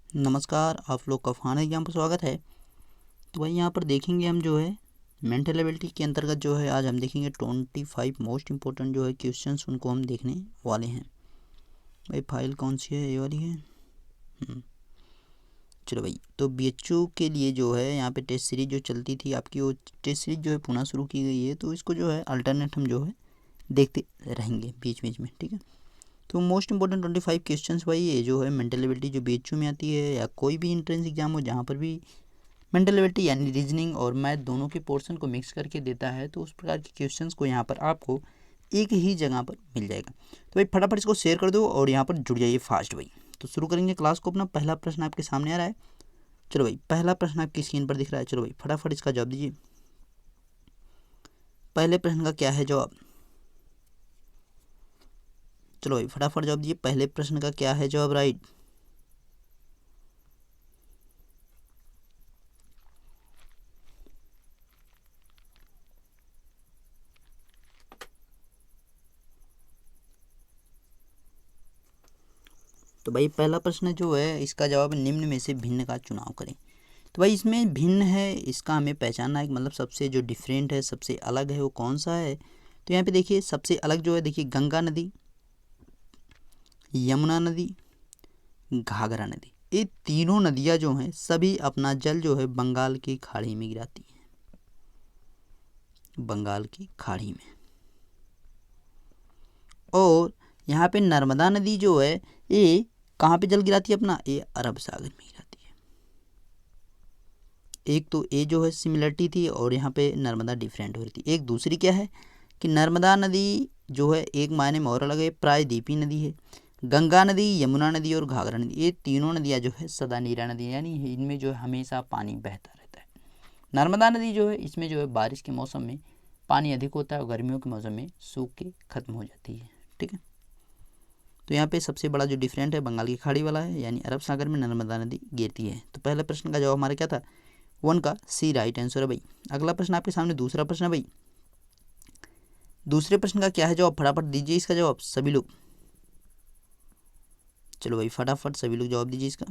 नमस्कार, आप लोग का फ़ान एग्जाम पर स्वागत है। तो भाई यहाँ पर देखेंगे हम जो है मेंटल एबिलिटी के अंतर्गत जो है आज हम देखेंगे 25 मोस्ट इम्पोर्टेंट जो है क्वेश्चंस उनको हम देखने वाले हैं। भाई फाइल कौन सी है? ये वाली है। चलो भाई, तो BHU के लिए जो है यहाँ पे टेस्ट सीरीज जो चलती थी आपकी, वो टेस्ट सीरीज जो है पुनः शुरू की गई है। तो इसको जो है अल्टरनेट हम जो है देखते रहेंगे बीच बीच में, ठीक है। तो मोस्ट इंपॉर्टेंट 25 क्वेश्चंस भाई ये जो है मेंटल एबिलिटी जो BHU में आती है या कोई भी इंट्रेंस एग्जाम हो जहाँ पर भी मेंटल एबिलिटी यानी रीजनिंग और मैथ दोनों के पोर्शन को मिक्स करके देता है, तो उस प्रकार के क्वेश्चंस को यहाँ पर आपको एक ही जगह पर मिल जाएगा। तो भाई फटाफट इसको शेयर कर दो और यहाँ पर जुड़ जाइए फास्ट भाई। तो शुरू करेंगे क्लास को। अपना पहला प्रश्न आपके सामने आ रहा है। चलो भाई, पहला प्रश्न आपकी स्क्रीन पर दिख रहा है। चलो भाई फटाफट इसका जवाब दीजिए। पहले प्रश्न का क्या है जवाब? चलो भाई फटाफट जवाब दीजिए। पहले प्रश्न का क्या है जवाब? राइट। तो भाई पहला प्रश्न जो है इसका जवाब निम्न में से भिन्न का चुनाव करें। तो भाई इसमें भिन्न है, इसका हमें पहचानना है, मतलब सबसे जो डिफरेंट है, सबसे अलग है वो कौन सा है। तो यहाँ पे देखिए सबसे अलग जो है, देखिए गंगा नदी, यमुना नदी, घाघरा नदी, ये तीनों नदियाँ जो हैं सभी अपना जल जो है बंगाल की खाड़ी में गिराती हैं। बंगाल की खाड़ी में। और यहाँ पे नर्मदा नदी जो है ये कहाँ पे जल गिराती है अपना? ये अरब सागर में गिराती है। एक तो ये जो है सिमिलरिटी थी और यहाँ पे नर्मदा डिफरेंट हो रही थी। एक दूसरी क्या है कि नर्मदा नदी जो है एक मायने में और अलग है, प्रायद्वीपीय नदी है। गंगा नदी, यमुना नदी और घाघरा नदी, ये तीनों नदियाँ जो है सदा नीरा नदी, यानी इनमें जो है हमेशा पानी बहता रहता है। नर्मदा नदी जो है इसमें जो है बारिश के मौसम में पानी अधिक होता है और गर्मियों के मौसम में सूख के खत्म हो जाती है, ठीक है। तो यहाँ पे सबसे बड़ा जो डिफरेंट है बंगाल की खाड़ी वाला है, यानी अरब सागर में नर्मदा नदी गिरती है। तो पहले प्रश्न का जवाब हमारा क्या था? 1 का सी राइट आंसर है भाई। अगला प्रश्न आपके सामने दूसरा प्रश्न है भाई। दूसरे प्रश्न का क्या है जवाब? फटाफट दीजिए इसका जवाब सभी लोग। चलो भाई फटाफट सभी लोग जवाब दीजिए इसका।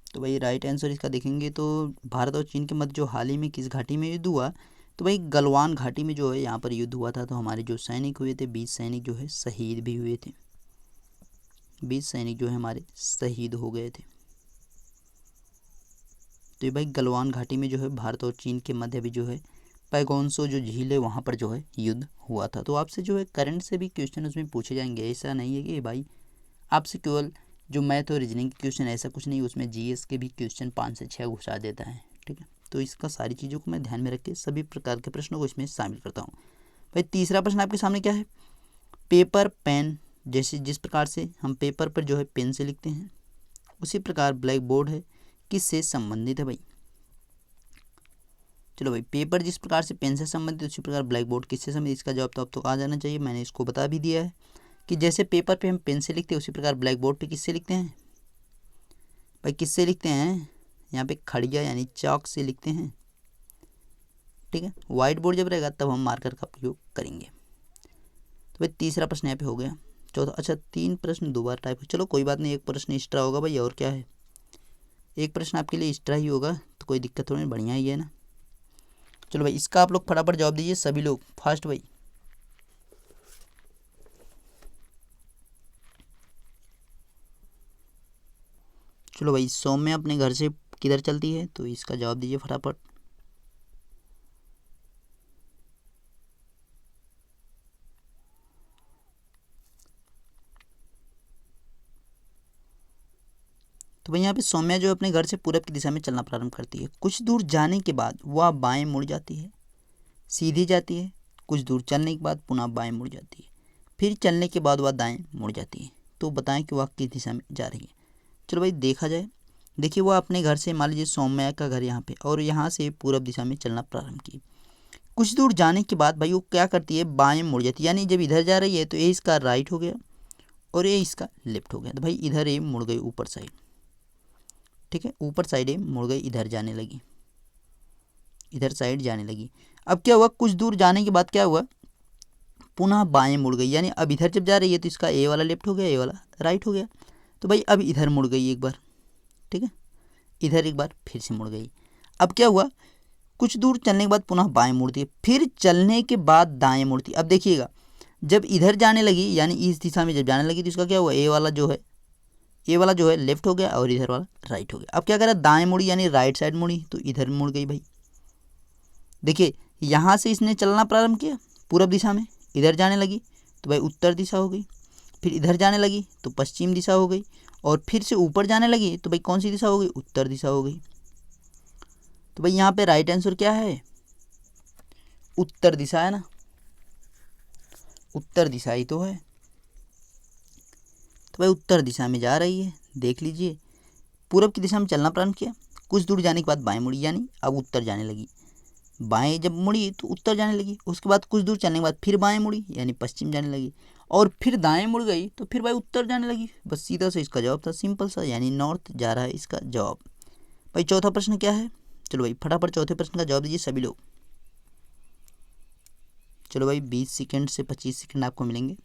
तो भाई राइट आंसर इसका देखेंगे तो भारत और चीन के मध्य जो हाल ही में किस घाटी में युद्ध हुआ? तो भाई गलवान घाटी में जो है यहाँ पर युद्ध हुआ था। तो हमारे जो सैनिक हुए थे, 20 सैनिक जो है शहीद भी हुए थे। 20 सैनिक जो है हमारे शहीद हो गए थे। तो ये भाई गलवान घाटी में जो है भारत और चीन के मध्य भी जो है पैगोंगसो जो झील है वहाँ पर जो है युद्ध हुआ था। तो आपसे जो है करंट से भी क्वेश्चन उसमें पूछे जाएंगे। ऐसा नहीं है कि भाई आपसे केवल जो मैथ और रीजनिंग के क्वेश्चन, ऐसा कुछ नहीं। उसमें GS के भी क्वेश्चन 5 से 6 घुसा देता है, ठीक है। तो इसका सारी चीज़ों को मैं ध्यान में रख के सभी प्रकार के प्रश्नों को इसमें शामिल करता हूँ। भाई तीसरा प्रश्न आपके सामने क्या है? पेपर पेन, जैसे जिस प्रकार से हम पेपर पर जो है पेन से लिखते हैं उसी प्रकार ब्लैक बोर्ड है, किससे संबंधित है भाई? चलो भाई, पेपर जिस प्रकार से पेन से संबंधित उसी प्रकार ब्लैक बोर्ड किससे संबंधित? इसका जवाब तो अब तो आ जाना चाहिए, मैंने इसको बता भी दिया है कि जैसे पेपर पे हम पेन से लिखते हैं उसी प्रकार ब्लैक बोर्ड पे किससे लिखते हैं भाई? किससे लिखते हैं? यहाँ पे खड़िया यानी चॉक से लिखते हैं, ठीक है। वाइट बोर्ड जब रहेगा तब हम मार्कर का प्रयोग करेंगे। तो भाई तीसरा प्रश्न यहाँ पे हो गया। चौथा, अच्छा 3 प्रश्न 2 बार टाइप, चलो कोई बात नहीं, एक प्रश्न एक्स्ट्रा होगा भाई। और क्या है, एक प्रश्न आपके लिए एक्स्ट्रा ही होगा तो कोई दिक्कत थोड़ी, बढ़िया ही है ना। चलो भाई इसका आप लोग फटाफट जवाब दीजिए सभी लोग, फास्ट भाई। चलो भाई, सौम्य अपने घर से किधर चलती है? तो इसका जवाब दीजिए फटाफट। तो भाई यहाँ पे सौम्या जो अपने घर से पूरब की दिशा में चलना प्रारंभ करती है। कुछ दूर जाने के बाद वह बाएं मुड़ जाती है, सीधी जाती है। कुछ दूर चलने के बाद पुनः बाएं मुड़ जाती है, फिर चलने के बाद वह दाएं मुड़ जाती है। तो बताएं कि वह किस दिशा में जा रही है। चलो भाई देखा जाए, देखिए वह अपने घर से, मान लीजिए सौम्या का घर यहाँ पे, और यहाँ से पूरब दिशा में चलना प्रारंभ की। कुछ दूर जाने के बाद भाई वो क्या करती है? बाएं मुड़ जाती है, यानी जब इधर जा रही है तो ये इसका राइट हो गया और ये इसका लेफ्ट हो गया। तो भाई इधर ये मुड़ गई ऊपर साइड, ठीक है, ऊपर साइड ये मुड़ गई, इधर जाने लगी। इधर साइड जाने लगी। अब क्या हुआ, कुछ दूर जाने के बाद क्या हुआ, पुनः बाएं मुड़ गई, यानी अब इधर जब जा रही है तो इसका ए वाला लेफ्ट हो गया, ए वाला राइट हो गया। तो भाई अब इधर मुड़ गई एक बार, ठीक है, इधर एक बार फिर से मुड़ गई। अब क्या हुआ, कुछ दूर चलने के बाद पुनः बाएं मुड़ती है, फिर चलने के बाद दाएं मुड़ती है। अब देखिएगा, जब इधर जाने लगी यानी इस दिशा में जब जाने लगी तो इसका क्या हुआ, ए वाला जो है लेफ्ट हो गया और इधर वाला राइट हो गया। अब क्या करा, दाएं मुड़ी यानी राइट साइड मुड़ी, तो इधर मुड़ गई भाई। देखिए यहाँ से इसने चलना प्रारंभ किया पूरब दिशा में, इधर जाने लगी तो भाई उत्तर दिशा हो गई, फिर इधर जाने लगी तो पश्चिम दिशा हो गई, और फिर से ऊपर जाने लगी तो भाई कौन सी दिशा हो गई, उत्तर दिशा हो गई। तो भाई यहाँ पे राइट आंसर क्या है, उत्तर दिशा है ना, उत्तर दिशा ही तो है। तो भाई उत्तर दिशा में जा रही है, देख लीजिए, पूरब की दिशा में चलना प्रारंभ किया, कुछ दूर जाने के बाद बाएं मुड़ी यानी अब उत्तर जाने लगी, बाएं जब मुड़ी तो उत्तर जाने लगी, उसके बाद कुछ दूर चलने के बाद फिर बाएं मुड़ी यानी पश्चिम जाने लगी, और फिर दाएं मुड़ गई तो फिर भाई उत्तर जाने लगी। बस सीधा सा इसका जवाब था, सिंपल सा, यानी नॉर्थ जा रहा है इसका जवाब। भाई चौथा प्रश्न क्या है, चलो भाई फटाफट चौथे प्रश्न का जवाब दीजिए सभी लोग। चलो भाई 20 सेकंड से 25 सेकंड आपको मिलेंगे।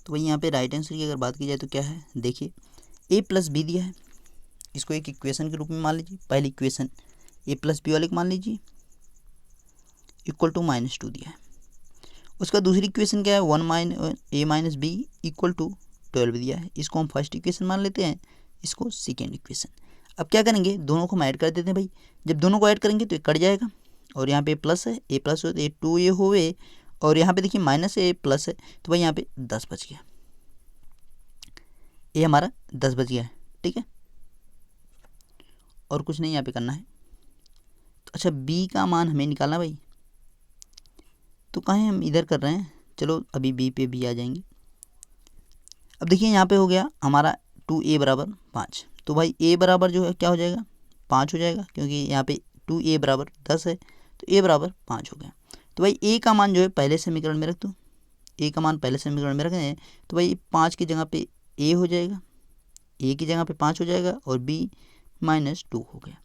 तो भाई यहाँ पे राइट आंसर की अगर बात की जाए तो क्या है, देखिए ए प्लस बी दिया है, इसको एक इक्वेशन के रूप में मान लीजिए। पहली इक्वेशन ए प्लस बी वाले को मान लीजिए, इक्वल टू -2 दिया है। उसका दूसरी इक्वेशन क्या है, a minus B equal to 12 दिया है, इसको हम फर्स्ट इक्वेशन मान लेते हैं, इसको सेकेंड इक्वेशन। अब क्या करेंगे, दोनों को हम ऐड कर देते हैं भाई, जब दोनों को ऐड करेंगे तो ये कट जाएगा, और यहाँ पे प्लस है, ए प्लस हो तो ए 2 ए होवे, और यहाँ पे देखिए माइनस ए प्लस है, तो भाई यहाँ पे 10 बच गया, ये हमारा 10 बच गया है, ठीक है, और कुछ नहीं यहाँ पे करना है। तो अच्छा बी का मान हमें निकालना भाई, तो कहाँ हम इधर कर रहे हैं, चलो अभी बी पे भी आ जाएंगे। अब देखिए यहाँ पे हो गया हमारा 2a बराबर 5, तो भाई a बराबर जो है क्या हो जाएगा, 5 हो जाएगा, क्योंकि यहाँ पे 2a बराबर 10 है, तो a बराबर 5 हो गया। तो भाई a का मान जो है पहले समीकरण में रख दो, a का मान पहले समीकरण में रख दें, तो भाई 5 की जगह पे a हो जाएगा, a की जगह पे 5 हो जाएगा, और b -2 हो गया।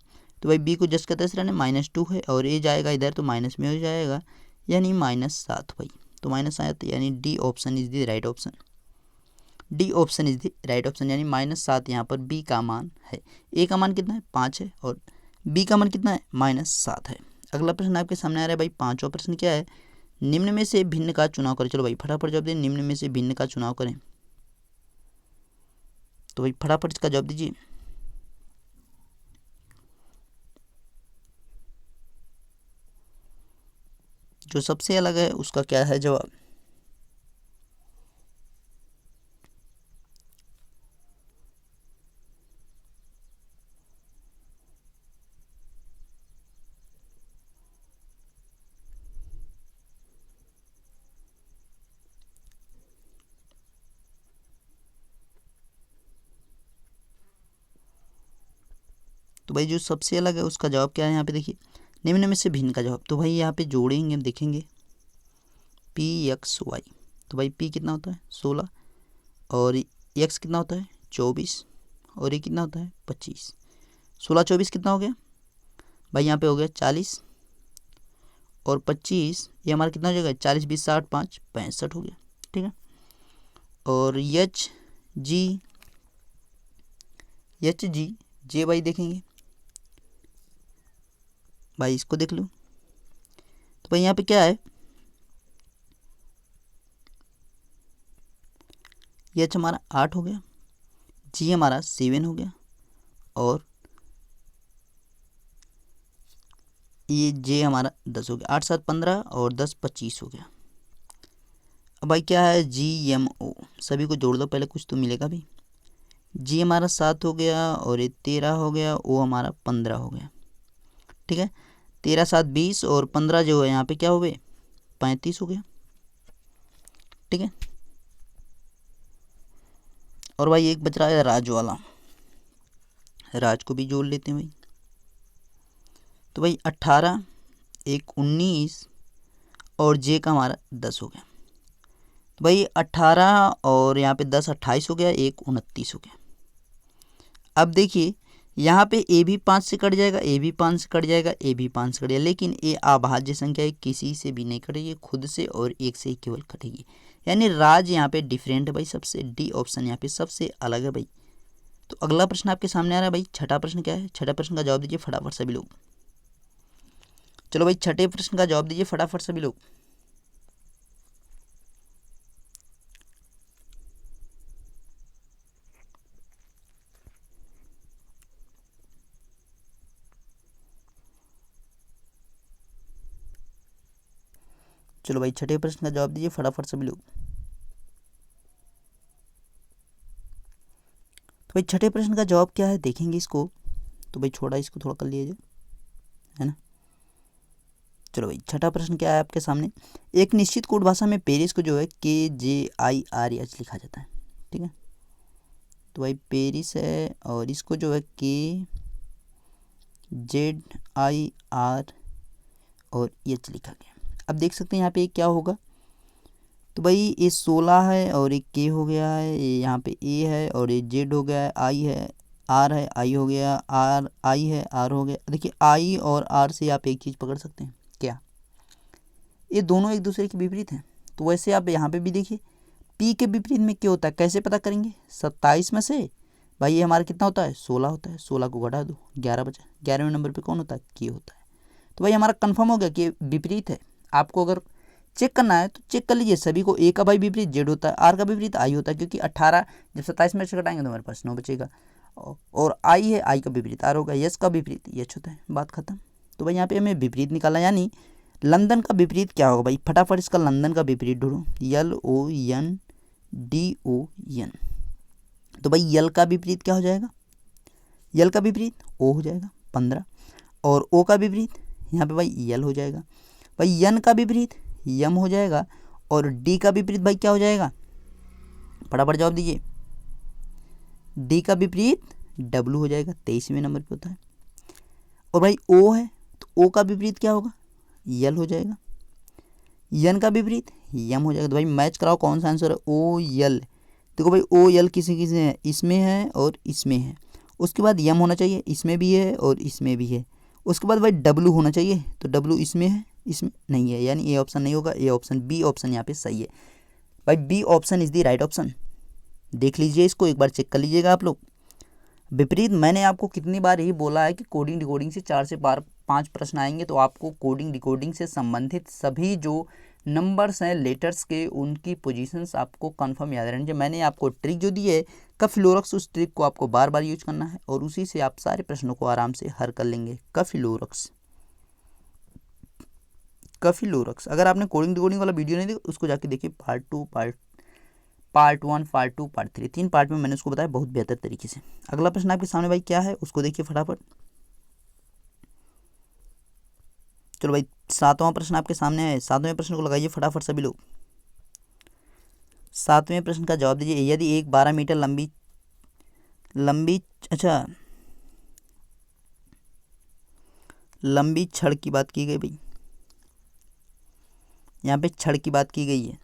तो भाई b को जस्ट का तैस रहने -2 है, और a जाएगा इधर तो माइनस में हो जाएगा, यानी -7 भाई। तो -7 यानी D option is the right option, D option is the right option, यानी -7 यहाँ पर बी का मान है। ए का मान कितना है, 5 है, और बी का मान कितना है, -7 है। अगला प्रश्न आपके सामने आ रहा है भाई, पांचवा प्रश्न क्या है, निम्न में से भिन्न का चुनाव करें। चलो भाई फटाफट जवाब दें, निम्न में से भिन्न का चुनाव करें। तो भाई फटाफट इसका जवाब दीजिए। जो सबसे अलग है उसका क्या है जवाब। तो भाई जो सबसे अलग है उसका जवाब क्या है, यहाँ पे देखिए निम्न में से भिन्न का जवाब। तो भाई यहाँ पे जोड़ेंगे, हम देखेंगे px y, तो भाई p कितना होता है 16, और x कितना होता है 24, और ये कितना होता है 25। 16 24 कितना हो गया भाई, यहाँ पे हो गया 40, और 25 ये हमारा कितना हो जाएगा, 40 20 60 5 65 हो गया, ठीक है। और एच जी जे भाई देखेंगे भाई, इसको देख लो। तो भाई यहाँ पे क्या है, एच हमारा 8 हो गया, जी हमारा 7 हो गया, और ये जे हमारा 10 हो गया। 8 7 15 और 10 25 हो गया। अब भाई क्या है, GMO, सभी को जोड़ दो पहले, कुछ तो मिलेगा भाई। जी हमारा 7 हो गया, और ये 13 हो गया, ओ हमारा 15 हो गया, ठीक है। 13 7 20, और 15 जो है यहाँ पे क्या हो गए 35 हो गया, ठीक है। और भाई एक बच रहा है राज वाला, राज को भी जोड़ लेते हैं भाई। तो भाई 18, एक 19 और जे का हमारा 10 हो गया। तो भाई 18 और यहाँ पे 10 28 हो गया, एक 29 हो गया। अब देखिए यहाँ पे ए भी 5 से कट जाएगा, ए भी 5 से कट जाएगा, ए भी 5 से कट जाएगा, लेकिन ए अभाज्य संख्या है, किसी से भी नहीं कटेगी, खुद से और एक से ही केवल कटेगी। यानी राज यहाँ पे डिफरेंट है भाई सबसे, डी ऑप्शन यहाँ पे सबसे अलग है भाई। तो अगला प्रश्न आपके सामने आ रहा है भाई, छठा प्रश्न क्या है? छठा प्रश्न का जवाब दीजिए फटाफट सभी लोग। चलो भाई छठे प्रश्न का जवाब दीजिए फटाफट सभी लोग। चलो भाई छठे प्रश्न का जवाब दीजिए फटाफट सभी लोग। तो भाई छठे प्रश्न का जवाब क्या है देखेंगे इसको। तो भाई छोड़ा इसको थोड़ा कर लीजिए, है ना। चलो भाई छठा प्रश्न क्या है आपके सामने। एक निश्चित कोड भाषा में पेरिस को जो है KJIRH लिखा जाता है, ठीक है। तो भाई पेरिस है और इसको जो है KZIR और H लिखा गया। अब देख सकते हैं यहाँ पे क्या होगा। तो भाई ये 16 है और एक K हो गया है, ये यहाँ पे A है और ये Z हो गया है, I है, R है, I हो गया, R I है, R हो गया। देखिए I और R से आप एक चीज़ पकड़ सकते हैं क्या, ये दोनों एक दूसरे के विपरीत हैं। तो वैसे आप यहाँ पे भी देखिए P के विपरीत में क्या होता है, कैसे पता करेंगे। 27 में से भाई ये हमारा कितना होता है, 16 होता है, 16 को घटा दो 11 बचा, 11वें नंबर पे कौन होता है, K होता है। तो भाई हमारा कंफर्म हो गया कि विपरीत है। आपको अगर चेक करना है तो चेक कर लीजिए, सभी को ए का भाई विपरीत जेड होता है, आर का विपरीत आई होता है, क्योंकि 18 जब 27 में से घटाएंगे तो हमारे पास 9 बचेगा, और आई है, आई का विपरीत आर होगा, यस का विपरीत यच होता है, बात खत्म। तो भाई यहाँ पे हमें विपरीत निकाला, यानी लंदन का विपरीत क्या होगा भाई, फटाफट इसका लंदन का विपरीत ढूंढो, LONDON। तो भाई यल का विपरीत क्या हो जाएगा, यल का विपरीत ओ हो जाएगा 15, और ओ का विपरीत यहाँ पे भाई यल हो जाएगा। भाई यन का विपरीत यम हो जाएगा, और डी का विपरीत भाई क्या हो जाएगा, फटाफट जवाब दीजिए। डी का विपरीत डब्लू हो जाएगा, 23वें नंबर पे होता है। और भाई ओ है तो ओ का विपरीत क्या होगा, यल हो जाएगा। यन का विपरीत यम हो जाएगा। तो भाई मैच कराओ कौन सा आंसर है, ओ यल। देखो भाई ओ यल किसी किसी है, इसमें है और इसमें है, उसके बाद यम होना चाहिए, इसमें भी है और इसमें भी है, उसके बाद भाई डब्लू होना चाहिए, तो डब्लू इसमें है इसमें नहीं है, यानी ए ऑप्शन नहीं होगा, ए ऑप्शन बी ऑप्शन यहाँ पे सही है भाई, B option is the right option. देख लीजिए इसको एक बार चेक कर लीजिएगा आप लोग। विपरीत मैंने आपको कितनी बार यही बोला है कि कोडिंग डिकोडिंग से 4 से 5 प्रश्न आएंगे, तो आपको कोडिंग डिकोडिंग से संबंधित सभी जो नंबर्स हैं लेटर्स के, उनकी पोजीशंस आपको कंफर्म याद रहनी चाहिए। मैंने आपको ट्रिक जो दी है कफिलोरक्स, उस ट्रिक को आपको बार बार यूज करना है और उसी से आप सारे प्रश्नों को आराम से हल कर लेंगे। कफिलोरक्स, कफिलोरक्स। अगर आपने कोडिंग डिकोडिंग वाला वीडियो नहीं देखा उसको जाके देखिए, पार्ट 1, पार्ट 2, पार्ट 3, 3 पार्ट में मैंने उसको बताया बहुत बेहतर तरीके से। अगला प्रश्न आपके सामने भाई क्या है उसको देखिए फटाफट। चलो भाई 7वां प्रश्न आपके सामने है, 7वें प्रश्न को लगाइए फटाफट सभी लोग। 7वें प्रश्न का जवाब दीजिए। यदि एक 12 मीटर लंबी लंबी छड़ की बात की गई भाई, यहाँ पे छड़ की बात की गई है।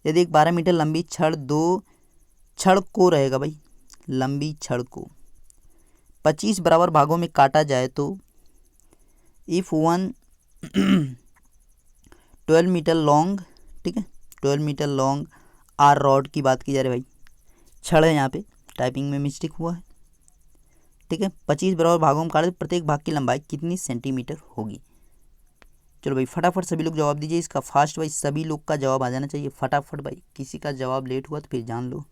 यदि एक 12 मीटर लंबी छड़ दो छड़ को रहेगा भाई, लंबी छड़ को 25 बराबर भागों में काटा जाए तो इफ वन 12 मीटर लॉन्ग, ठीक है 12 मीटर लॉन्ग आर रॉड की बात की जा रही है भाई, छड़ है यहाँ पे टाइपिंग में मिस्टेक हुआ है, ठीक है। 25 बराबर भागों में काटे, प्रत्येक भाग की लंबाई कितनी सेंटीमीटर होगी। चलो भाई फटाफट सभी लोग जवाब दीजिए इसका, फास्ट भाई सभी लोग का जवाब आ जाना चाहिए फटाफट भाई, किसी का जवाब लेट हुआ तो फिर जान लो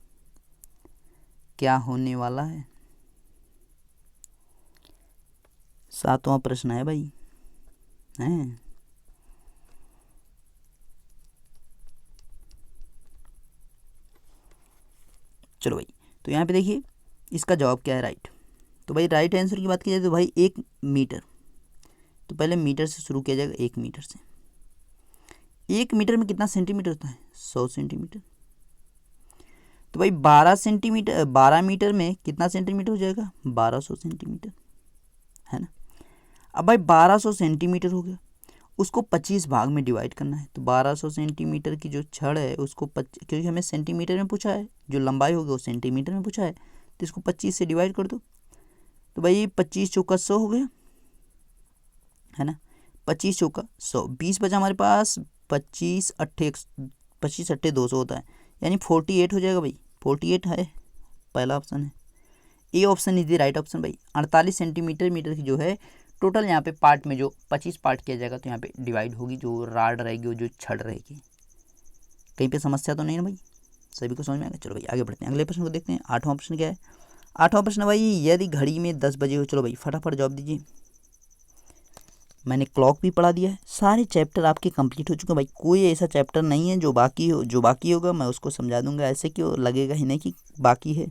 क्या होने वाला है। 7वां प्रश्न है भाई, हैं चलो भाई, तो यहाँ पे देखिए इसका जवाब क्या है, राइट। तो भाई राइट आंसर की बात की जाए तो भाई 1 मीटर, तो पहले मीटर से शुरू किया जाएगा, 1 मीटर से। 1 मीटर में कितना सेंटीमीटर होता है, 100 सेंटीमीटर। तो भाई 12 मीटर में कितना सेंटीमीटर हो जाएगा, 1200 सेंटीमीटर, है ना। अब भाई 1200 सेंटीमीटर हो गया, उसको 25 भाग में डिवाइड करना है। तो 1200 सेंटीमीटर की जो छड़ है उसको क्योंकि हमें सेंटीमीटर में पूछा है, जो लंबाई होगी वो सेंटीमीटर में पूछा है, तो इसको 25 से डिवाइड कर दो। तो भाई 25 चौका 100 हो गया, है ना। 25 चौका 100, 20 बचा हमारे पास, 25 अट्ठे 200 होता है, यानी 48 हो जाएगा भाई। 48 है, पहला ऑप्शन है, A option is the right option भाई। 48 सेंटीमीटर मीटर की जो है टोटल यहाँ पे पार्ट में जो 25 पार्ट किया जाएगा, तो यहाँ पे डिवाइड होगी जो राड रहेगी, वो जो छड़ रहेगी। कहीं पे समस्या तो नहीं ना भाई, सभी को समझ में आएगा। चलो भाई आगे बढ़ते हैं, अगले प्रश्न को देखते हैं। 8वां प्रश्न क्या है, 8वां प्रश्न भाई, यदि घड़ी में 10 बजे हो, चलो भाई फटाफट जवाब दीजिए। मैंने क्लॉक भी पढ़ा दिया है, सारे चैप्टर आपके कंप्लीट हो चुके हैं भाई, कोई ऐसा चैप्टर नहीं है जो बाकी होगा मैं उसको समझा दूंगा, ऐसे क्यों लगेगा ही नहीं कि बाकी है।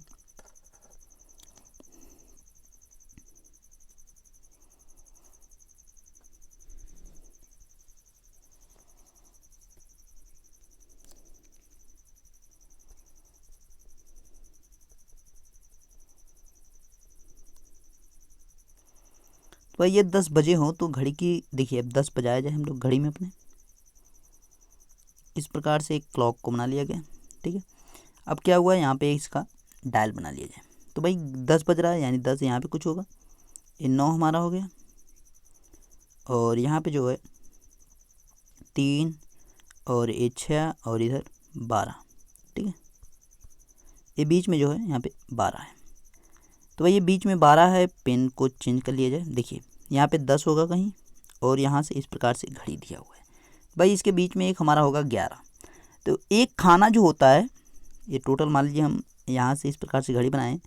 तो भाई ये 10 बजे हो तो घड़ी की देखिए, अब 10 बजाया जाए हम लोग घड़ी में अपने, इस प्रकार से एक क्लॉक को बना लिया गया, ठीक है। अब क्या हुआ, यहाँ पे इसका डायल बना लिया जाए। तो भाई 10 बज रहा है, यानी 10 यहाँ पे कुछ होगा, ये 9 हमारा हो गया, और यहाँ पे जो है 3 और ये 6 और इधर 12, ठीक है। ये बीच में जो है यहाँ पे 12 है, तो भाई ये बीच में 12 है, पेन को चेंज कर लिया जाए। देखिए यहाँ पे 10 होगा कहीं, और यहाँ से इस प्रकार से घड़ी दिया हुआ है भाई, इसके बीच में एक हमारा होगा 11। तो एक खाना जो होता है, ये टोटल मान लीजिए हम यहाँ से इस प्रकार से घड़ी बनाएं,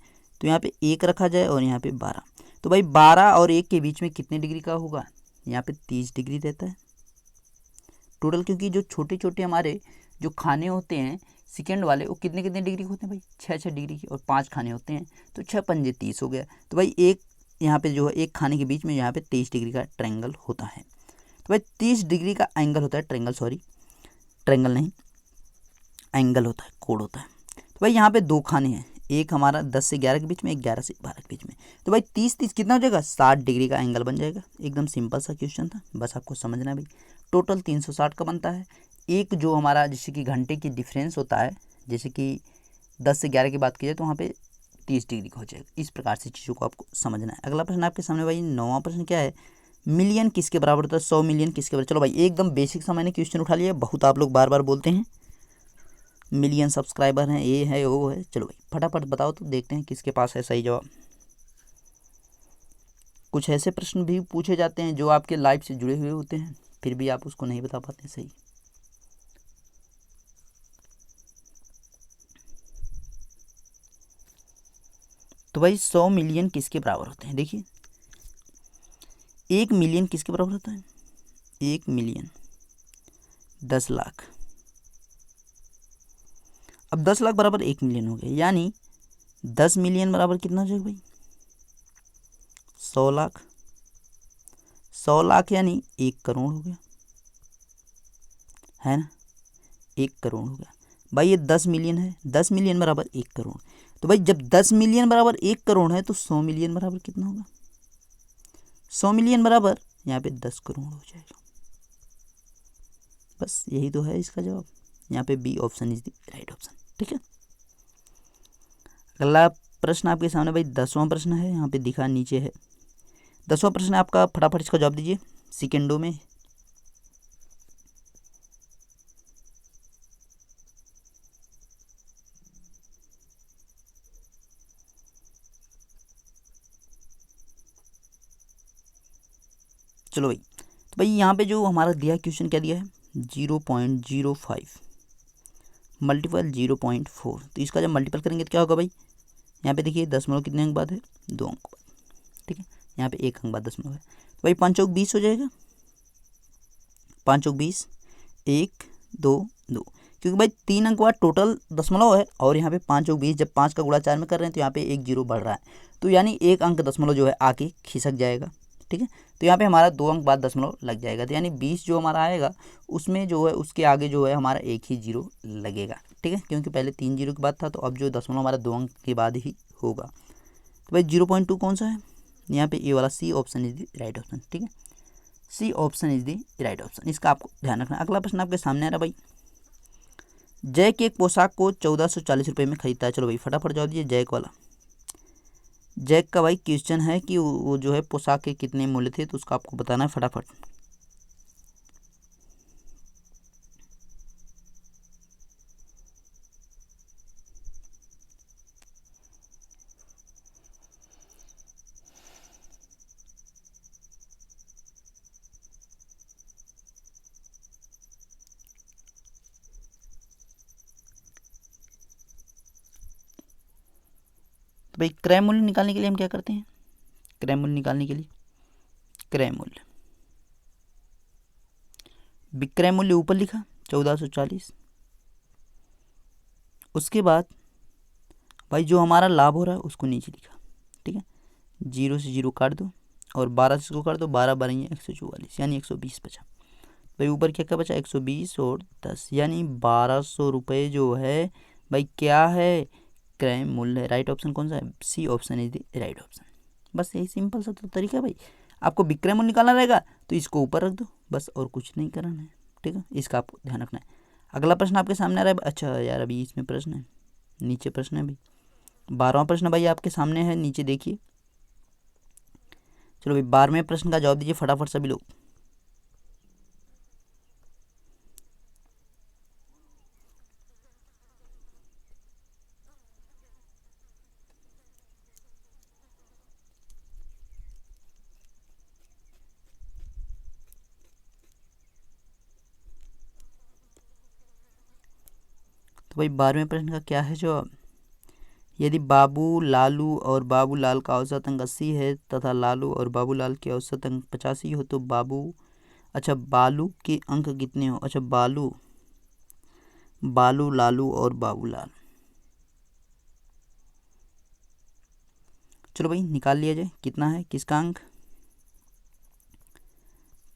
तो यहाँ पे 1 रखा जाए और यहाँ पे 12। तो भाई 12 और 1 के बीच में कितने डिग्री का होगा, यहाँ पे 30 डिग्री रहता है टोटल, क्योंकि जो छोटे छोटे हमारे जो खाने होते हैं सेकेंड वाले, वो कितने कितने डिग्री के होते हैं भाई, 6 डिग्री के, और 5 खाने होते हैं, तो 6 पंजे 30 हो गया। तो भाई एक यहाँ पे जो है एक खाने के बीच में यहाँ पे 23 डिग्री का ट्रायंगल होता है। तो भाई 30 डिग्री का एंगल होता है, ट्रायंगल नहीं एंगल होता है, कोड होता है। तो भाई यहाँ पे 2 खाने हैं, एक हमारा 10 से 11 के बीच में, एक 11 से 12 के बीच में। तो भाई 30 कितना हो जाएगा, 60 डिग्री का एंगल बन जाएगा। एकदम सिंपल सा क्वेश्चन था, बस आपको समझना है भाई। टोटल 360 का बनता है। एक जो हमारा जैसे कि घंटे की डिफरेंस होता है, जैसे कि 10 से 11 की बात की जाए तो वहाँ पे 30 डिग्री का हो जाएगा। इस प्रकार से चीज़ों को आपको समझना है। अगला प्रश्न आपके सामने भाई 9वां प्रश्न क्या है, मिलियन किसके बराबर होता है, 100 मिलियन किसके बराबर। चलो भाई एकदम बेसिक सा मैंने क्वेश्चन उठा लिया, बहुत आप लोग बार बार बोलते हैं मिलियन सब्सक्राइबर हैं, ये है वो है। चलो भाई फटाफट बताओ तो देखते हैं किसके पास है सही जवाब। कुछ ऐसे प्रश्न भी पूछे जाते हैं जो आपके लाइफ से जुड़े हुए होते हैं, फिर भी आप उसको नहीं बता पाते सही। तो भाई 100 मिलियन किसके बराबर होते हैं, देखिए 1 मिलियन किसके बराबर होता है, 1 मिलियन 10 लाख। अब 10 लाख बराबर 1 मिलियन हो गया, यानी 10 मिलियन बराबर कितना हो जाएगा भाई, 100 लाख। 100 लाख यानी 1 करोड़ हो गया, है ना, 1 करोड़ हो गया भाई। ये 10 मिलियन है, 10 मिलियन बराबर 1 करोड़। तो भाई जब 10 मिलियन बराबर 1 करोड़ है तो 100 मिलियन बराबर कितना होगा, 100 मिलियन बराबर यहाँ पे 10 करोड़ हो जाएगा। बस यही तो है इसका जवाब, यहाँ पे B option is the right option, ठीक है। अगला प्रश्न आपके सामने भाई 10वां प्रश्न है, यहाँ पे दिखा नीचे है। 10वां प्रश्न आपका, फटाफट इसका जवाब दीजिए सेकेंडों में। चलो भाई, तो भाई यहाँ पे जो हमारा दिया क्वेश्चन क्या दिया है, 0.05 मल्टीपल 0.4। तो इसका जब मल्टीपल करेंगे तो क्या होगा भाई, यहाँ पे देखिए दशमलव कितने अंक बाद है, 2 अंक बाद, ठीक है। यहाँ पे 1 अंक बाद दशमलव है, तो भाई 5 चौक 20 हो जाएगा, 5 चौक 20, 1 2 2, क्योंकि भाई 3 अंक बाद टोटल दशमलव है, और यहाँ पे 5 चौक 20, जब 5 का गुणा 4 में कर रहे हैं तो यहाँ पे 1 0 बढ़ रहा है, तो यानी 1 अंक दशमलव जो है आके खिसक जाएगा, ठीक है। तो यहाँ पे हमारा 2 अंक बाद दशमलव लग जाएगा, तो यानी 20 जो हमारा आएगा उसमें जो है उसके आगे जो है हमारा 1 ही 0 लगेगा, ठीक है, क्योंकि पहले 3 जीरो के बाद था, तो अब जो दशमलव हमारा 2 अंक के बाद ही होगा। तो भाई 0.2 कौन सा है, यहाँ पे ए वाला C option is the right option. ठीक है, C option is the right option, इसका आपको ध्यान रखना। अगला प्रश्न आपके सामने आ रहा भाई, जैक एक पोशाक को 1440 रुपये में खरीदता है। चलो भाई फटाफट जवाब दीजिए जैक वाला। जैक का भाई क्वेश्चन है कि वो जो है पोशाक के कितने मूल्य थे, तो उसका आपको बताना है फटाफट। तो भाई क्रय मूल्य निकालने के लिए हम क्या करते हैं, क्रय मूल्य निकालने के लिए क्रय मूल्य, विक्रय मूल्य ऊपर लिखा 1440, उसके बाद भाई जो हमारा लाभ हो रहा है उसको नीचे लिखा। ठीक है, 0 से 0 काट दो और 12 से इसको काट दो, 12 12 144 यानी 120 बचा। भाई ऊपर क्या क्या बचा, 120 और 10 यानी 1200 रुपये जो है भाई क्या है, क्रय मूल्य है। राइट ऑप्शन कौन सा है, C option is the right option. बस यही सिंपल सा तो तरीका है भाई, आपको विक्रय मूल्य निकालना रहेगा तो इसको ऊपर रख दो, बस और कुछ नहीं करना है। ठीक है, इसका आपको ध्यान रखना है। अगला प्रश्न आपके सामने आ रहा है। अच्छा यार अभी इसमें प्रश्न है, नीचे प्रश्न है भाई, 12वां प्रश्न भाई आपके सामने है, नीचे देखिए। चलो भाई 12वें प्रश्न का जवाब दीजिए फटाफट सभी लोग। तो भाई 12वें प्रश्न का क्या है जवाब, यदि बाबू लालू और बाबू लाल का औसत अंक 80 है तथा लालू और बाबू लाल के औसत अंक 85 हो तो बालू के अंक कितने हो। अच्छा बालू लालू और बाबू लाल, चलो भाई निकाल लिया जाए कितना है किसका अंक।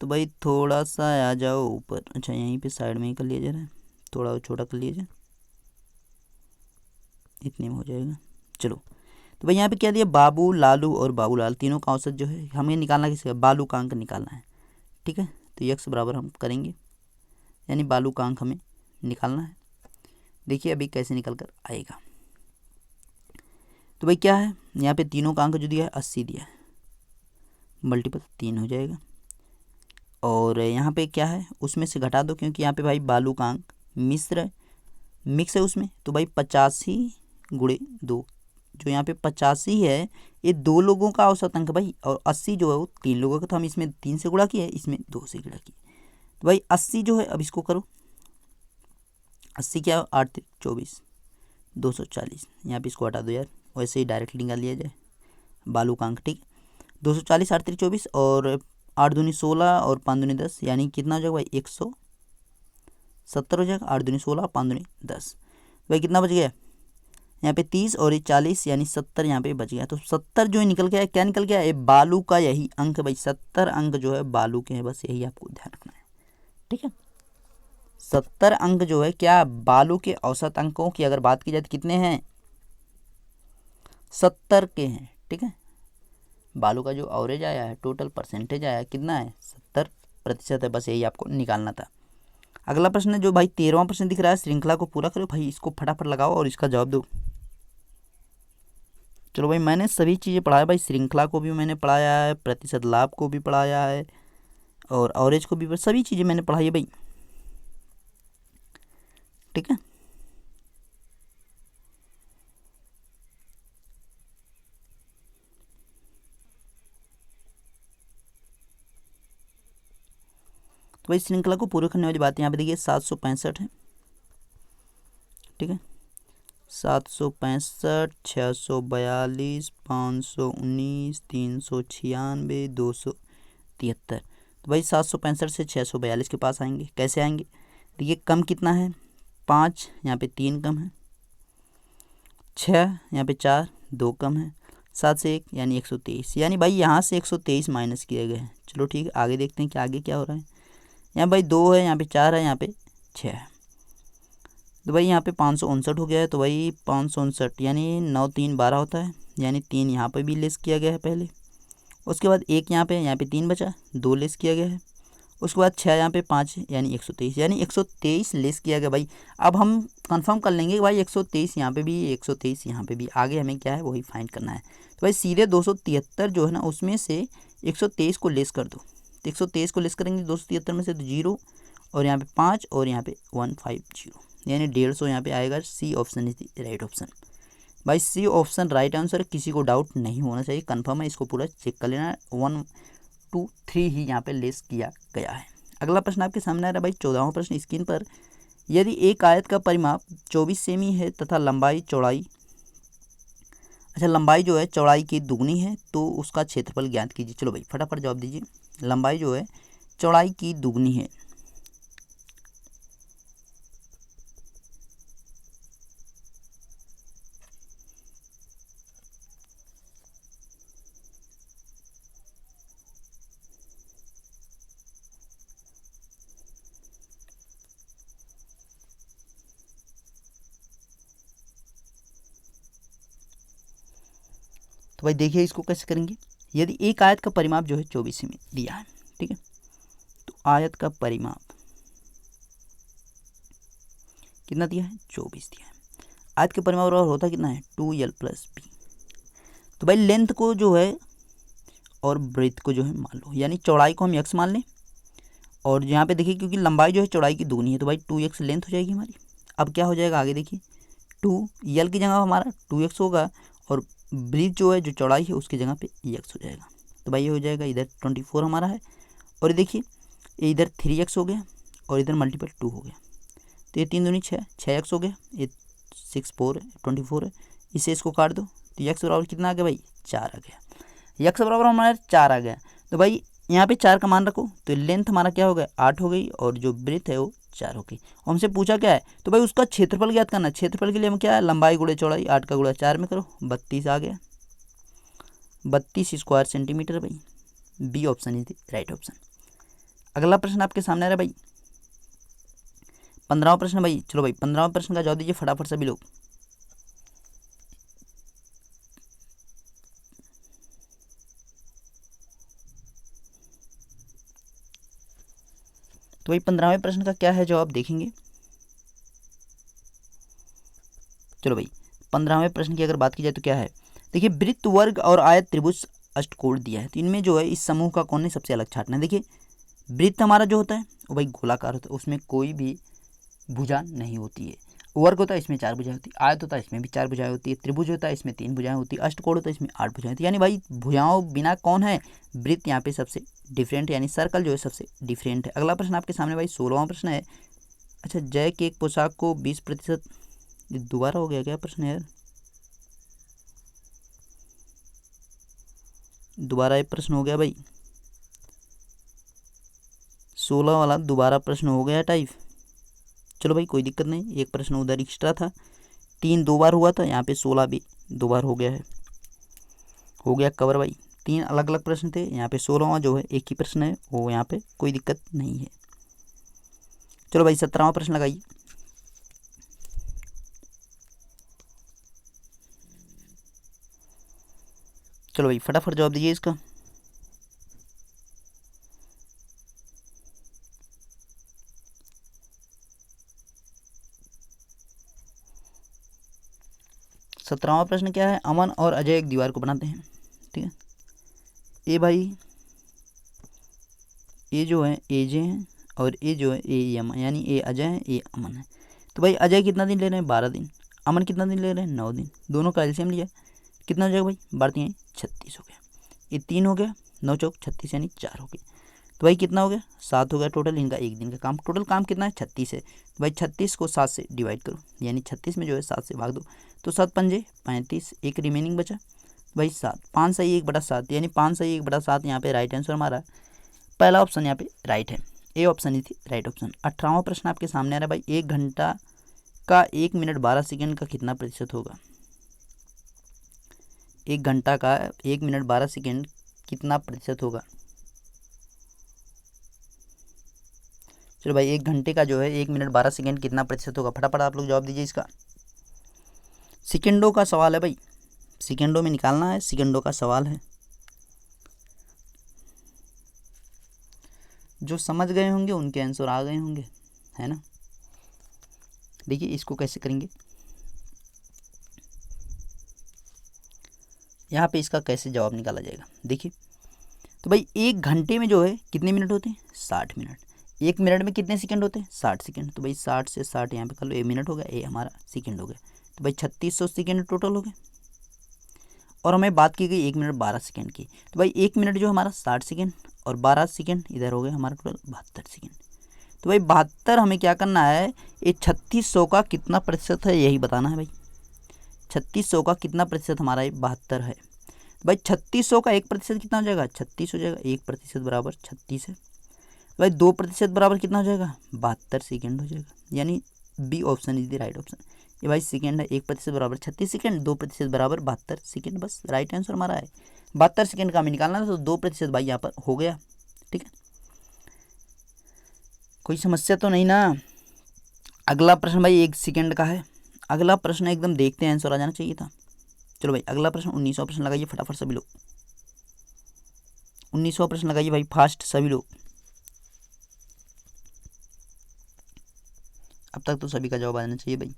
तो भाई थोड़ा सा आ जाओ ऊपर, अच्छा यहीं पे साइड में ही कर लिया जा रहा है, थोड़ा छोटा कर लिया जाए, इतने में हो जाएगा। चलो तो भाई यहाँ पे क्या दिया, बाबू लालू और बाबू लाल तीनों का औसत जो है हमें निकालना, किसका, बालू का अंक निकालना है। ठीक है, तो यक्स बराबर हम करेंगे, यानी बालू का अंक हमें निकालना है। देखिए अभी कैसे निकल कर आएगा। तो भाई क्या है, यहाँ पे तीनों का अंक जो दिया है 80 दिया है, मल्टीपल 3 हो जाएगा। और यहाँ पे क्या है, उसमें से घटा दो, क्योंकि यहाँ पे भाई बालू का अंक मिक्स है उसमें, तो भाई 85 गुणे 2, जो यहाँ पे 85 है ये 2 लोगों का औसत अंक भाई, और 80 जो है वो 3 लोगों का, तो हम इसमें 3 से गुणा किया है, इसमें 2 से गुणा किया। तो भाई 80 जो है, अब इसको करो, 80 क्या 8 24 240, यहाँ पे इसको हटा दो यार, वैसे ही डायरेक्ट निकाल लिया जाए बालू का अंक। ठीक, 240 8 24 और 8 दूनी 16 और 5 दूनी 10, यानी कितना हो जाएगा भाई 170 हो जाएगा। 8 दूनी 16 5 दूनी 10, भाई कितना बच गया यहाँ पे 30 और ये 40 यानी 70 यहाँ पे बच गया। तो 70 जो है निकल गया, क्या निकल गया, ये बालू का यही अंक भाई, 70 अंक जो है बालू के हैं, बस यही आपको ध्यान रखना है। ठीक है, 70 अंक जो है क्या, बालू के औसत अंकों की अगर बात की जाए तो कितने हैं, 70 के हैं। ठीक है, बालू का जो एवरेज आया है, टोटल परसेंटेज आया है कितना है, 70% है, बस यही आपको निकालना था। अगला प्रश्न है जो भाई 13वां प्रश्न दिख रहा है, श्रृंखला को पूरा करो भाई, इसको फटाफट लगाओ और इसका जवाब दो। चलो भाई मैंने सभी चीज़ें पढ़ाया भाई, श्रृंखला को भी मैंने पढ़ाया है, प्रतिशत लाभ को भी पढ़ाया है, और एवरेज को भी, सभी चीज़ें मैंने पढ़ाई है भाई। ठीक है, तो भाई श्रृंखला को पूरा करने वाली बात यहाँ पे देखिए 765 है। ठीक है, 765 642 519 396 273। तो भाई 765 से 642 के पास आएंगे, कैसे आएंगे, देखिए कम कितना है 5, यहाँ पे 3 कम है, 6 यहाँ पे 4 2 कम है, 7 से 1 यानी 123, यानी भाई यहाँ से 123 माइनस किए गए हैं। चलो ठीक है, आगे देखते हैं कि आगे क्या हो रहा है। यहाँ भाई 2 है, यहाँ पे 4 है, यहाँ पे 6 है। तो भाई यहाँ पे 559 हो गया है, तो भाई 559 यानी 9 3 12 होता है, यानी 3 यहाँ पे भी लेस किया गया है पहले। उसके बाद एक यहाँ पे 3 बचा, 2 लेस किया गया है। उसके बाद 6 यहाँ पे 5 यानी 123, यानी 123 लेस किया गया भाई। अब हम कंफर्म कर लेंगे कि भाई 123 यहाँ पे भी, 123 यहाँ पे भी, आगे हमें क्या है वही फाइंड करना है। तो भाई सीधे 273 जो है ना उसमें से 123 को लेस कर दो। तो 123 को लेस करेंगे 273 में से, तो 0 और यहाँ पे 5 और यहाँ पे 150, यानी 150 यहाँ पे आएगा। C option is the right option. भाई सी ऑप्शन राइट आंसर, किसी को डाउट नहीं होना चाहिए, कंफर्म है, इसको पूरा चेक कर लेना। 1 2 3 ही यहाँ पे लेस किया गया है। अगला प्रश्न आपके सामने आ रहा है भाई 14वां प्रश्न स्क्रीन पर। यदि एक आयत का परिमाप 24 सेमी है तथा लंबाई चौड़ाई, अच्छा लंबाई जो है चौड़ाई की दुगनी है, तो उसका क्षेत्रफल ज्ञात कीजिए। चलो भाई फटाफट जवाब दीजिए। लंबाई जो है चौड़ाई की दुगनी है, तो भाई देखिए इसको कैसे करेंगे। यदि एक आयत का परिमाप जो है 24 सेमी दिया है, ठीक है, तो आयत का परिमाप कितना दिया है, 24 दिया है। आयत के परिमाप बराबर होता कितना है, 2l + b। तो भाई लेंथ को जो है और ब्रेथ को जो है मान लो, यानी चौड़ाई को हम x मान लें, और यहाँ पे देखिए क्योंकि लंबाई जो है चौड़ाई की दुगनी है, तो भाई 2x लेंथ हो जाएगी हमारी। अब क्या हो जाएगा आगे देखिए, 2l की जगह हमारा 2x होगा, और ब्रीथ जो है जो चौड़ाई है उसकी जगह पे x हो जाएगा। तो भाई ये हो जाएगा, इधर 24 हमारा है, और देखिए ये इधर 3x हो गया, और इधर मल्टीपल 2 हो गया, तो ये 3 दूनी 6, 6x हो गया, ये 6 4 24 है, इसे इसको काट दो, तो x बराबर कितना आ गया भाई, 4 आ गया। x बराबर हमारा 4 आ गया। तो भाई यहाँ पे 4 का मान रखो, तो लेंथ हमारा क्या हो गया, 8 हो गई, और जो ब्रेथ है वो 4 हो गई। और हमसे पूछा क्या है, तो भाई उसका क्षेत्रफल ज्ञात करना है। क्षेत्रफल के लिए हम क्या है, लंबाई गुणे चौड़ाई, 8 का गुणा 4 में करो, 32 आ गया, 32 स्क्वायर सेंटीमीटर भाई। B option is the right option. अगला प्रश्न आपके सामने आ रहा है भाई 15वां प्रश्न भाई। चलो भाई 15वां प्रश्न का जवाब दीजिए फटाफट सभी लोग। तो भाई 15वें प्रश्न का क्या है जवाब देखेंगे। चलो भाई 15वें प्रश्न की अगर बात की जाए तो क्या है, देखिए वृत्त, वर्ग और आयत, त्रिभुज, अष्टकोण दिया है, तो इनमें जो है इस समूह का कौन है सबसे अलग छाटना है। देखिए वृत्त हमारा जो होता है वो भाई गोलाकार होता है, उसमें कोई भी भुजा नहीं होती है। वर्ग होता है इसमें 4 भुजाएं होती है, आयत होता है इसमें भी 4 भुजाएं होती है, त्रिभुज होता है इसमें 3 भुजाएं होती है, अष्टकोण होता है इसमें 8 भुजाएं होती है। यानी भाई भुजाओं बिना कौन है, वृत्त यहाँ पे सबसे डिफरेंट, यानी सर्कल जो है सबसे डिफरेंट है। अगला प्रश्न आपके सामने भाई 16वां प्रश्न है। अच्छा जय की एक पोशाक को 20%, ये दोबारा हो गया क्या प्रश्न यार, दोबारा एक प्रश्न हो गया भाई, 16 वाला दोबारा प्रश्न हो गया टाइप। चलो भाई कोई दिक्कत नहीं, एक प्रश्न उधर एक्स्ट्रा था, 3 2 बार हुआ था, यहाँ पे 16 भी 2 बार हो गया है, हो गया कवर भाई। 3 अलग अलग प्रश्न थे, यहाँ पे 16वां जो है एक ही प्रश्न है, वो यहाँ पे कोई दिक्कत नहीं है। चलो भाई 17वां प्रश्न लगाइए। चलो भाई फटाफट जवाब दीजिए इसका। सत्रहवां प्रश्न क्या है, अमन और अजय एक दीवार को बनाते हैं, ठीक है। ये भाई ये जो है एजे हैं, और ये जो है ए अमन, यानी ए अजय है ए अमन है। तो भाई अजय कितना दिन ले रहे हैं, 12 दिन, अमन कितना दिन ले रहे हैं, 9 दिन, दोनों का एलसीएम लिया, कितना हो जाएगा भाई, 12 36 हो गया, ये 3 हो गया, 9 चौक 36 यानी 4 हो गया। तो भाई कितना हो गया, 7 हो गया टोटल इनका एक दिन का काम। टोटल काम कितना है, 36 है। तो भाई 36 को 7 से डिवाइड करो, यानी 36 में जो है 7 से भाग दो, तो 7 पंजे 35, एक रिमेनिंग बचा भाई 7, 5 सही 1/7, यानी 5 सही 1/7 यहाँ पे राइट आंसर हमारा पहला ऑप्शन यहाँ पे राइट है, ए ऑप्शन ही थी राइट ऑप्शन। 18वां प्रश्न आपके सामने आ रहा है भाई, 1 घंटा का 1 मिनट 12 सेकेंड का कितना प्रतिशत होगा। 1 घंटा का 1 मिनट 12 सेकेंड कितना प्रतिशत होगा। चलो भाई 1 घंटे का जो है 1 मिनट 12 सेकेंड कितना प्रतिशत होगा, फटाफट आप लोग जवाब दीजिए इसका। सेकेंडों का सवाल है भाई, सेकेंडों में निकालना है, सेकेंडों का सवाल है। जो समझ गए होंगे उनके आंसर आ गए होंगे, है ना। देखिए इसको कैसे करेंगे, यहाँ पे इसका कैसे जवाब निकाला जाएगा। देखिए तो भाई 1 घंटे में जो है कितने मिनट होते हैं, 60 मिनट। 1 मिनट में कितने सेकंड होते हैं, 60 सेकंड। तो भाई 60 से 60 यहाँ पे कर लो, ए मिनट हो गया, ए हमारा सेकंड हो गया। तो भाई 3600 सेकंड टोटल हो गए। और हमें बात की गई 1 मिनट 12 सेकंड की। तो भाई 1 मिनट जो हमारा 60 सेकंड और 12 सेकंड इधर हो गया हमारा टोटल 72 सेकंड। तो भाई 72 हमें क्या करना है, ये 3600 का कितना प्रतिशत है यही बताना है भाई। 3600 का कितना प्रतिशत हमारा ये 72 है। भाई 3600 का 1% कितना हो जाएगा, 36 हो जाएगा। 1% बराबर 36 है। भाई 2% बराबर कितना हो जाएगा, 72 सेकेंड हो जाएगा। यानी B option is the right option. ये भाई सेकेंड है, 1% बराबर 36 सेकेंड, 2% बराबर 72 सेकेंड। बस राइट आंसर हमारा है 72 सेकेंड का हमें निकालना है, तो 2% भाई यहाँ पर हो गया। ठीक है, कोई समस्या तो नहीं ना। अगला प्रश्न भाई 1 सेकेंड का है। अगला प्रश्न एकदम देखते हैं, आंसर आ जाना चाहिए था। चलो भाई अगला प्रश्न 19वां प्रश्न लगाइए फटाफट सभी लोग। 19वां प्रश्न लगाइए भाई फास्ट सभी लोग। अब तक तो सभी का जवाब आ जाना चाहिए भाई।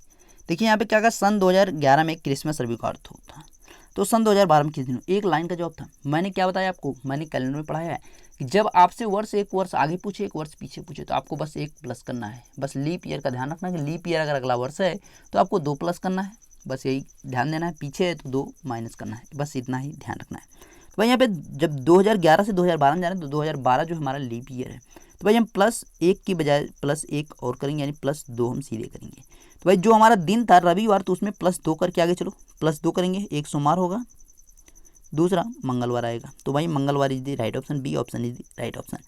देखिए यहाँ पे क्या कहा, सन 2011 में क्रिसमस रवि का अर्थ होता। तो सन 2012 में किस दिन, एक लाइन का जवाब था। मैंने क्या बताया आपको, मैंने कैलेंडर में पढ़ाया है कि जब आपसे वर्ष एक वर्ष आगे पूछे एक वर्ष पीछे पूछे तो आपको बस 1 प्लस करना है। बस लीप ईयर का ध्यान रखना कि लीप ईयर अगर अगला वर्ष है तो आपको 2 प्लस करना है, बस यही ध्यान देना है। पीछे है तो 2 माइनस करना है, बस इतना ही ध्यान रखना है। तो भाई यहाँ पे जब 2011 से 2012 में जा रहे हैं तो 2012 जो हमारा लीप ईयर है, तो भाई हम +1 की बजाय +1 और करेंगे, यानी +2 हम सीधे करेंगे। तो भाई जो हमारा दिन था रविवार, तो उसमें +2 करके आगे चलो, +2 करेंगे। एक सोमवार होगा, दूसरा मंगलवार आएगा। तो भाई मंगलवार is the right option, B option is the right option.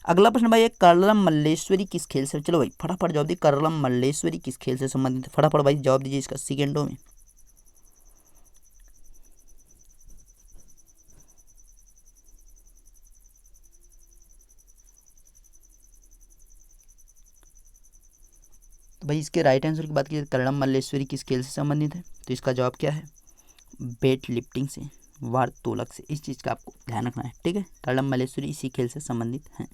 अगला प्रश्न भाई, करलम मल्लेश्वरी किस खेल से, चलो भाई फटाफट जवाब दीजिए। करलम मल्लेश्वरी किस खेल से संबंधित है, फटाफट भाई जवाब दीजिए इसका सेकेंडों में। तो भाई इसके राइट आंसर की बात कीजिए, करलम मल्लेश्वरी किस खेल से संबंधित है, तो इसका जवाब क्या है, वेट लिफ्टिंग से, वार्तोलक से। इस चीज़ का आपको ध्यान रखना है। ठीक है, करलम मल्लेश्वरी इसी खेल से संबंधित हैं।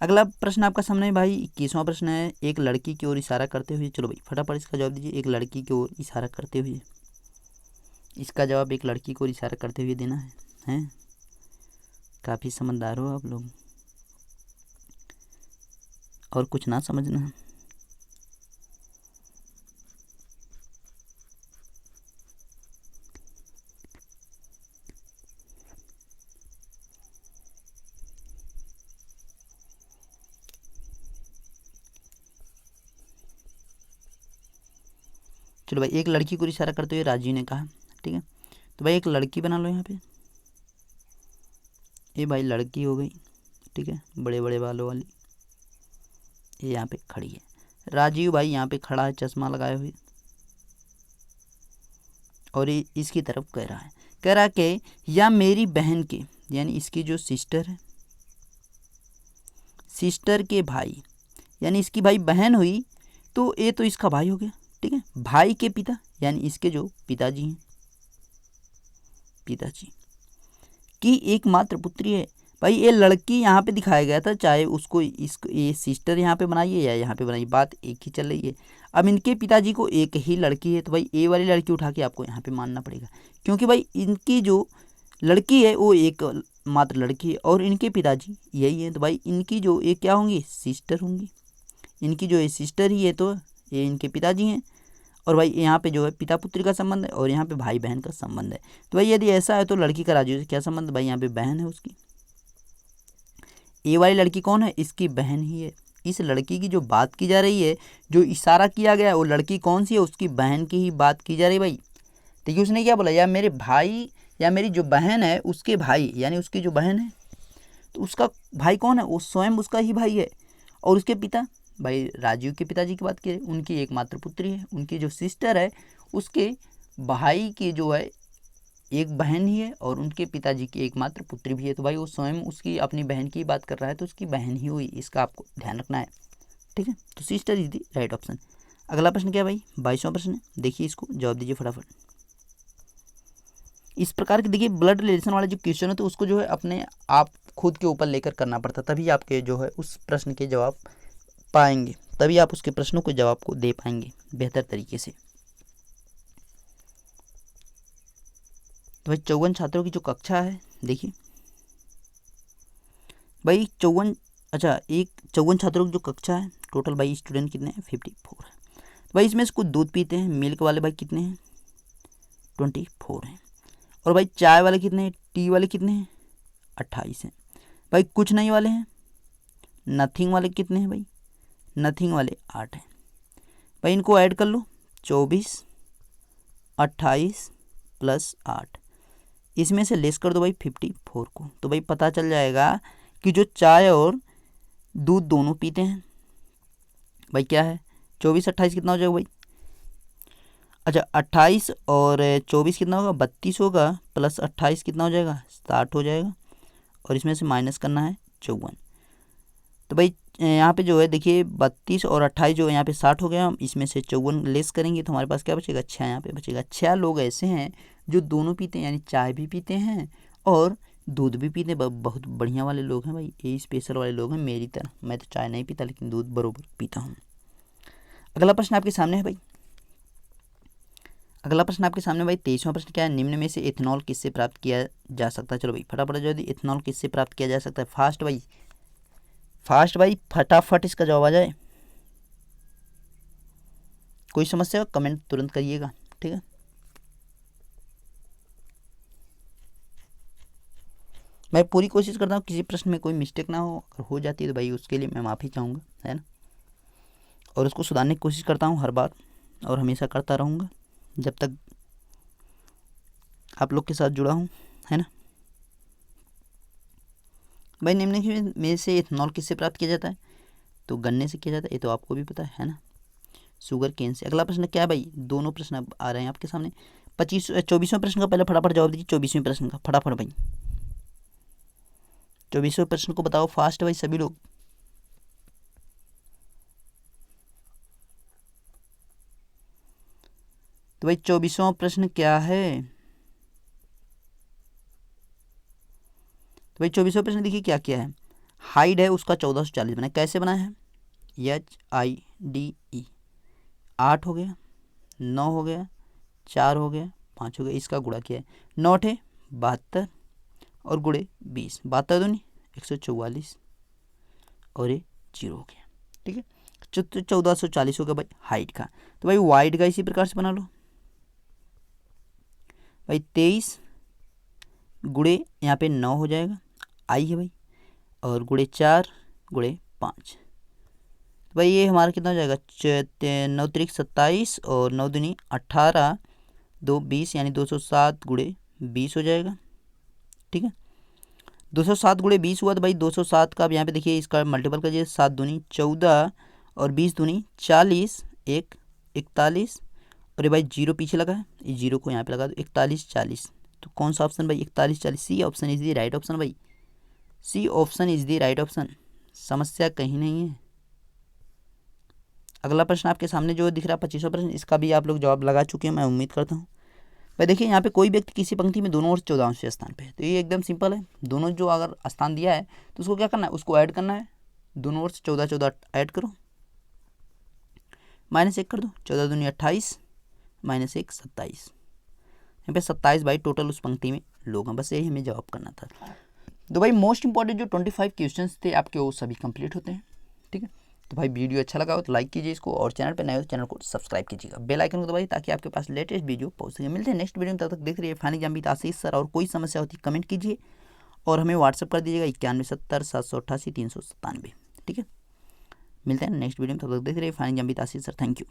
अगला प्रश्न आपका सामने भाई 21वां प्रश्न है, एक लड़की की ओर इशारा करते हुए। चलो भाई फटाफट इसका जवाब दीजिए। एक लड़की की ओर इशारा करते हुए, इसका जवाब एक लड़की को इशारा करते हुए देना है, हैं? काफ़ी समझदार हो आप लोग, और कुछ ना समझना। चलो भाई एक लड़की को इशारा करते हुए राजीव ने कहा। ठीक है, तो भाई एक लड़की बना लो यहाँ पे। ये भाई लड़की हो गई, ठीक है, बड़े बड़े बालों वाली, ये यहाँ पे खड़ी है। राजीव भाई यहाँ पे खड़ा है चश्मा लगाए हुए, और ये इसकी तरफ कह रहा है कि या मेरी बहन के, यानी इसकी जो सिस्टर है, सिस्टर के भाई, यानी इसकी भाई बहन हुई, तो ये तो इसका भाई हो गया। ठीक है, भाई के पिता, यानी इसके जो पिताजी हैं, पिताजी की एकमात्र पुत्री है। भाई ये लड़की यहाँ पे दिखाया गया था, चाहे उसको ये सिस्टर यहाँ पे बनाइए या यहाँ पे बनाइए, बात एक ही चल रही है। अब इनके पिताजी को एक ही लड़की है, तो भाई ए वाली लड़की उठा के आपको यहाँ पे मानना पड़ेगा, क्योंकि भाई इनकी जो लड़की है वो एक मात्र लड़की है और इनके पिताजी यही है। तो भाई इनकी जो ये क्या होंगी, सिस्टर होंगी। इनकी जो ये सिस्टर ही है, तो ये इनके पिताजी हैं। और भाई यहाँ पे जो है पिता पुत्री का संबंध है, और यहाँ पे भाई बहन का संबंध है। तो भाई यदि ऐसा है तो लड़की का राजीव से क्या संबंध, भाई यहाँ पे बहन है उसकी। ए वाली लड़की कौन है, इसकी बहन ही है। इस लड़की की जो बात की जा रही है, जो इशारा किया गया है, वो लड़की कौन सी है, उसकी बहन की ही बात की जा रही है भाई। देखिए उसने क्या बोला, या मेरे भाई या मेरी जो बहन है उसके भाई, यानी उसकी जो बहन है तो उसका भाई कौन है, वो स्वयं उसका ही भाई है। और उसके पिता, भाई राजीव के पिताजी की बात करें, उनकी एकमात्र पुत्री है। उनकी जो सिस्टर है उसके भाई की जो है एक बहन ही है, और उनके पिताजी की एकमात्र पुत्री भी है। तो भाई वो स्वयं उसकी अपनी बहन की बात कर रहा है, तो उसकी बहन ही हुई, इसका आपको ध्यान रखना है। ठीक है। तो C star is the right option. अगला प्रश्न क्या है भाई, 22वां प्रश्न है, देखिए इसको जवाब दीजिए फटाफट। इस प्रकार के देखिए ब्लड रिलेशन वाले जो क्वेश्चन है तो उसको जो है अपने आप खुद के ऊपर लेकर करना पड़ता, तभी आपके जो है उस प्रश्न के जवाब पाएंगे, तभी आप उसके प्रश्नों के जवाब को दे पाएंगे बेहतर तरीके से। तो भाई 54 छात्रों की जो कक्षा है, देखिए भाई 54, अच्छा एक 54 छात्रों की जो कक्षा है, टोटल भाई स्टूडेंट कितने हैं, 54 है। तो भाई इसमें से कुछ दूध पीते हैं, मिल्क वाले भाई कितने हैं, 24 हैं। और भाई चाय वाले कितने हैं, टी वाले कितने हैं, 28 हैं। भाई कुछ नहीं वाले हैं, नथिंग वाले कितने हैं भाई, नथिंग वाले 8 हैं। भाई इनको ऐड कर लो, 24 28 प्लस 8, इसमें से लेस कर दो भाई 54 को, तो भाई पता चल जाएगा कि जो चाय और दूध दोनों पीते हैं भाई क्या है, 24 28 कितना हो जाएगा भाई, अच्छा 28 और 24 कितना होगा, 32 होगा, प्लस 28 कितना हो जाएगा, 60 हो जाएगा, और इसमें से माइनस करना है 54। तो भाई यहाँ पे जो है देखिए 32 और 28 जो है यहाँ पे 60 हो गया, हम इसमें से 54 लेस करेंगे तो हमारे पास क्या बचेगा, 6 यहाँ पे बचेगा। 6 लोग ऐसे हैं जो दोनों पीते हैं, यानी चाय भी पीते हैं और दूध भी पीते हैं। बहुत बढ़िया वाले लोग हैं भाई, ये स्पेशल वाले लोग हैं मेरी तरह। मैं तो चाय नहीं पीता लेकिन दूध बरोबर पीता हूँ। अगला प्रश्न आपके सामने है भाई, अगला प्रश्न आपके सामने भाई 23वां प्रश्न क्या है, निम्न में से इथेनॉल किससे प्राप्त किया जा सकता है। चलो भाई फटाफट जो है इथेनॉल किससे प्राप्त किया जा सकता है, फास्ट भाई, फास्ट भाई फटाफट इसका जवाब आ जाए। कोई समस्या हो कमेंट तुरंत करिएगा, ठीक है। मैं पूरी कोशिश करता हूँ किसी प्रश्न में कोई मिस्टेक ना हो, अगर हो जाती है तो भाई उसके लिए मैं माफ़ी चाहूँगा, है ना, और उसको सुधारने की कोशिश करता हूँ हर बार और हमेशा करता रहूँगा जब तक आप लोग के साथ जुड़ा हूँ, है ना। भाई निम्न में से इथेनॉल किससे प्राप्त किया जाता है, तो गन्ने से किया जाता है, ये तो आपको भी पता है ना, शुगर केन से। अगला प्रश्न क्या है भाई, दोनों प्रश्न अब आ रहे हैं आपके सामने। 24वें प्रश्न का पहले फटाफट जवाब दीजिए, 24वें प्रश्न का फटाफट भाई, 24वें प्रश्न को बताओ फास्ट भाई सभी लोग। तो भाई 24वां प्रश्न क्या है, तो भाई 24वां प्रश्न देखिए क्या क्या है, हाइड है उसका 1440 बना, कैसे बना है, HIDE, 8 हो गया, 9 हो गया, 4 हो गया, 5 हो गया, इसका गुणा किया है, 9 है 72 और गुणे 20, 72 दूनी 144 और ये 0 हो गया, ठीक है। 1440 हो गया भाई हाइट का। तो भाई वाइड का इसी प्रकार से बना लो भाई, 23 गुणे यहाँ पे 9 हो जाएगा, आई है भाई, और गुणे 4 गुणे 5, तो भाई ये हमारा कितना हो जाएगा, 9 त्रिक 27 और 9 दूनी 18, 2 20 यानी 207 गुणे 20 हो जाएगा, ठीक है। 207 गुणे 20 हुआ, तो भाई 207 का अब यहाँ पे देखिए इसका मल्टीपल करिए, 7 दूनी 14 और 20 दूनी 40, 1 41 और ये भाई 0 पीछे लगा है, इस 0 को यहाँ पे लगा दो, 41 40, तो कौन सा ऑप्शन भाई 41 40, C option is the right option भाई, C option is the right option, समस्या कहीं नहीं है। अगला प्रश्न आपके सामने जो दिख रहा है 25वां प्रश्न, इसका भी आप लोग जवाब लगा चुके हैं मैं उम्मीद करता हूँ। भाई देखिए यहाँ पे कोई व्यक्ति किसी पंक्ति में दोनों ओर 14वें स्थान पे है, तो ये एकदम सिंपल है, दोनों जो अगर स्थान दिया है तो उसको क्या करना है, उसको ऐड करना है, दोनों ओर से 14 14 ऐड करो, -1 कर दो, 14 दूनी 28 -1 27, यहाँ पे 27 भाई टोटल उस पंक्ति में लोग हैं, बस यही हमें जवाब करना था। तो भाई मोस्ट इंपॉर्टेंट जो 25 क्वेश्चन थे आपके वो सभी कंप्लीट होते हैं, ठीक है। तो भाई वीडियो अच्छा लगा हो तो लाइक कीजिए इसको, और चैनल पर नए हो तो चैनल को सब्सक्राइब कीजिएगा, बेल आइकन को दबाइए ताकि आपके पास लेटेस्ट वीडियो पहुंच सके। मिलते हैं नेक्स्ट वीडियो में, तब तक देख रहिए final exam with Ashish sir, और कोई समस्या होती कमेंट कीजिए और हमें व्हाट्सअप कर दीजिएगा 9170 788 397, ठीक है। मिलते हैं नेक्स्ट वीडियो में, तब तक देख रहिए final exam with Ashish sir, thank you.